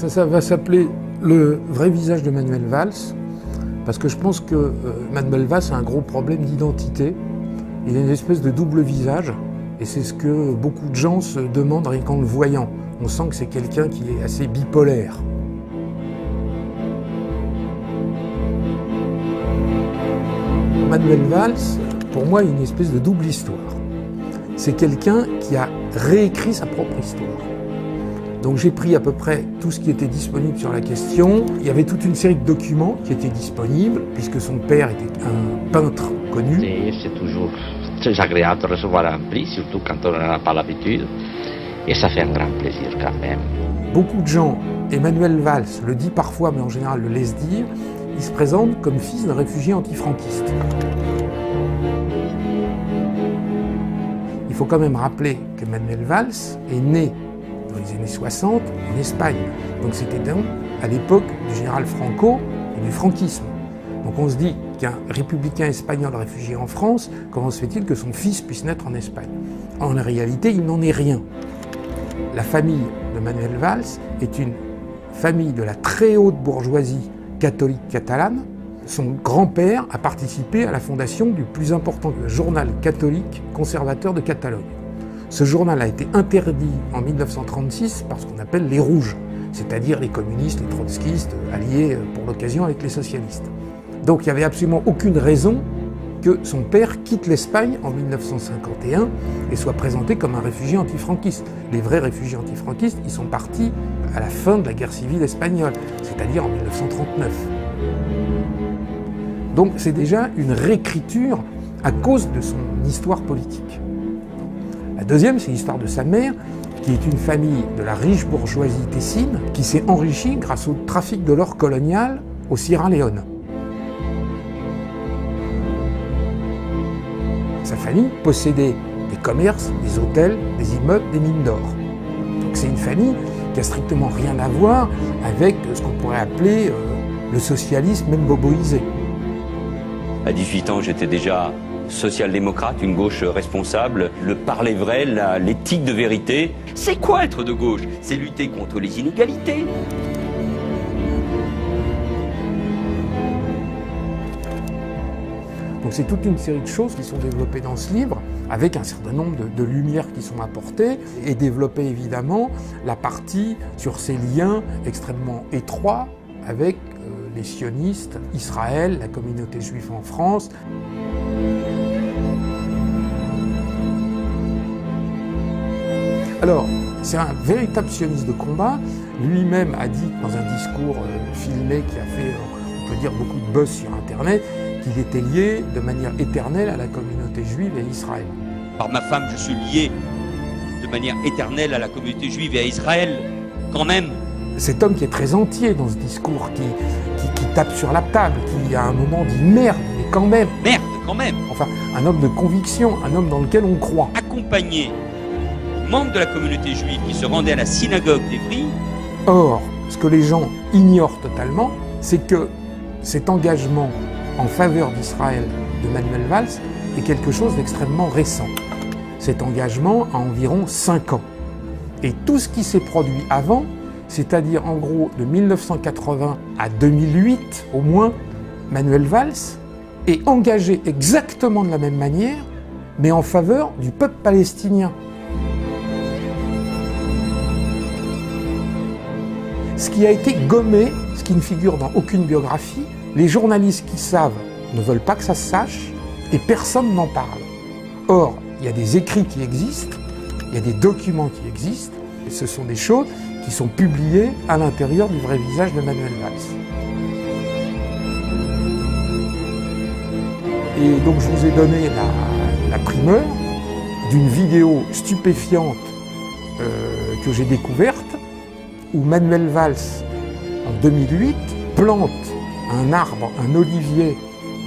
Ça va s'appeler le vrai visage de Manuel Valls, parce que je pense que Manuel Valls a un gros problème d'identité. Il a une espèce de double visage, et c'est ce que beaucoup de gens se demandent rien qu'en le voyant. On sent que c'est quelqu'un qui est assez bipolaire. Manuel Valls, pour moi, a une espèce de double histoire. C'est quelqu'un qui a réécrit sa propre histoire. Donc j'ai pris à peu près tout ce qui était disponible sur la question. Il y avait toute une série de documents qui étaient disponibles, puisque son père était un peintre connu. C'est toujours très agréable de recevoir un prix, surtout quand on n'en a pas l'habitude. Et ça fait un grand plaisir quand même. Beaucoup de gens, Manuel Valls le dit parfois, mais en général le laisse dire, il se présente comme fils d'un réfugié antifranquiste. Il faut quand même rappeler que Manuel Valls est né dans les années 60 en Espagne. Donc c'était donc à l'époque du général Franco et du franquisme. Donc on se dit qu'un républicain espagnol réfugié en France, comment se fait-il que son fils puisse naître en Espagne? En réalité, il n'en est rien. La famille de Manuel Valls est une famille de la très haute bourgeoisie catholique catalane. Son grand-père a participé à la fondation du plus important journal catholique conservateur de Catalogne. Ce journal a été interdit en 1936 par ce qu'on appelle les Rouges, c'est-à-dire les communistes, les trotskistes, alliés pour l'occasion avec les socialistes. Donc il n'y avait absolument aucune raison que son père quitte l'Espagne en 1951 et soit présenté comme un réfugié antifranquiste. Les vrais réfugiés antifranquistes, ils sont partis à la fin de la guerre civile espagnole, c'est-à-dire en 1939. Donc c'est déjà une réécriture à cause de son histoire politique. La deuxième, c'est l'histoire de sa mère, qui est une famille de la riche bourgeoisie tessine, qui s'est enrichie grâce au trafic de l'or colonial au Sierra Leone. Sa famille possédait des commerces, des hôtels, des immeubles, des mines d'or. Donc c'est une famille qui a strictement rien à voir avec ce qu'on pourrait appeler le socialisme, même boboisé. À 18 ans, j'étais déjà social-démocrate, une gauche responsable, le parler vrai, l'éthique de vérité. C'est quoi être de gauche? C'est lutter contre les inégalités. Donc c'est toute une série de choses qui sont développées dans ce livre, avec un certain nombre de lumières qui sont apportées, et développer évidemment la partie sur ces liens extrêmement étroits avec les sionistes, Israël, la communauté juive en France. Alors, c'est un véritable sioniste de combat. Lui-même a dit dans un discours filmé qui a fait, on peut dire, beaucoup de buzz sur Internet, qu'il était lié de manière éternelle à la communauté juive et à Israël. Par ma femme, je suis lié de manière éternelle à la communauté juive et à Israël, quand même. Cet homme qui est très entier dans ce discours, qui tape sur la table, qui à un moment dit merde, mais quand même. Merde, quand même. Enfin, un homme de conviction, un homme dans lequel on croit. Accompagné membres de la communauté juive qui se rendaient à la synagogue d'Évry. Or, ce que les gens ignorent totalement, c'est que cet engagement en faveur d'Israël de Manuel Valls est quelque chose d'extrêmement récent. Cet engagement a environ 5 ans. Et tout ce qui s'est produit avant, c'est-à-dire en gros de 1980 à 2008 au moins, Manuel Valls est engagé exactement de la même manière, mais en faveur du peuple palestinien. Ce qui a été gommé, ce qui ne figure dans aucune biographie, les journalistes qui savent ne veulent pas que ça se sache et personne n'en parle. Or, il y a des écrits qui existent, il y a des documents qui existent, et ce sont des choses qui sont publiées à l'intérieur du vrai visage de Manuel Valls. Et donc je vous ai donné la primeur d'une vidéo stupéfiante que j'ai découverte, où Manuel Valls, en 2008, plante un arbre, un olivier,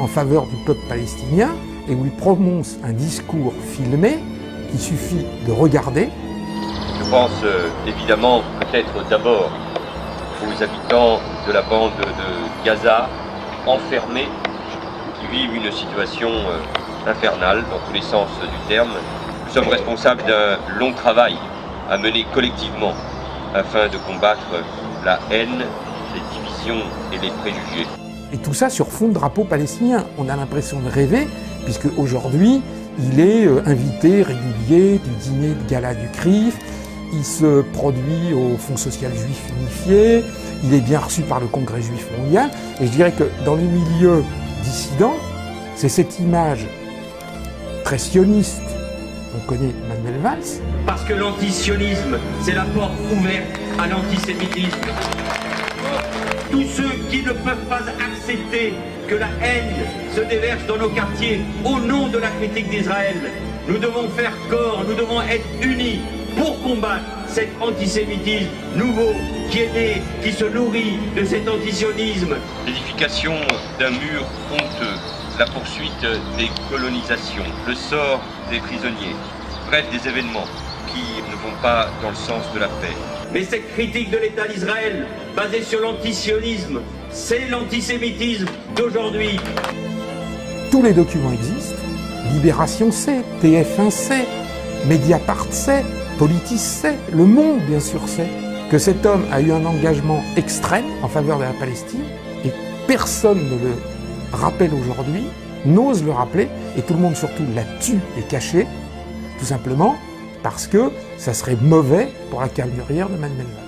en faveur du peuple palestinien, et où il prononce un discours filmé qu'il suffit de regarder. Je pense évidemment peut-être d'abord aux habitants de la bande de Gaza, enfermés, qui vivent une situation infernale dans tous les sens du terme. Nous sommes responsables d'un long travail à mener collectivement afin de combattre la haine, les divisions et les préjugés. Et tout ça sur fond de drapeau palestinien. On a l'impression de rêver, puisque aujourd'hui, il est invité régulier du dîner de gala du CRIF, il se produit au Fonds social juif unifié, il est bien reçu par le Congrès juif mondial, et je dirais que dans les milieux dissidents, c'est cette image très sioniste, on connaît Manuel Valls. Parce que l'antisionisme, c'est la porte ouverte à l'antisémitisme. Tous ceux qui ne peuvent pas accepter que la haine se déverse dans nos quartiers au nom de la critique d'Israël, nous devons faire corps, nous devons être unis pour combattre cet antisémitisme nouveau qui est né, qui se nourrit de cet antisionisme. L'édification d'un mur honteux, la poursuite des colonisations, le sort des prisonniers, bref des événements qui ne vont pas dans le sens de la paix. Mais cette critique de l'État d'Israël, basée sur l'antisionisme, c'est l'antisémitisme d'aujourd'hui. Tous les documents existent, Libération sait, TF1 sait, Mediapart sait, Politis sait, Le Monde bien sûr sait, que cet homme a eu un engagement extrême en faveur de la Palestine, et personne ne le rappelle aujourd'hui, n'ose le rappeler, et tout le monde surtout la tue et caché, tout simplement parce que ça serait mauvais pour la carrière de Manuel Valls.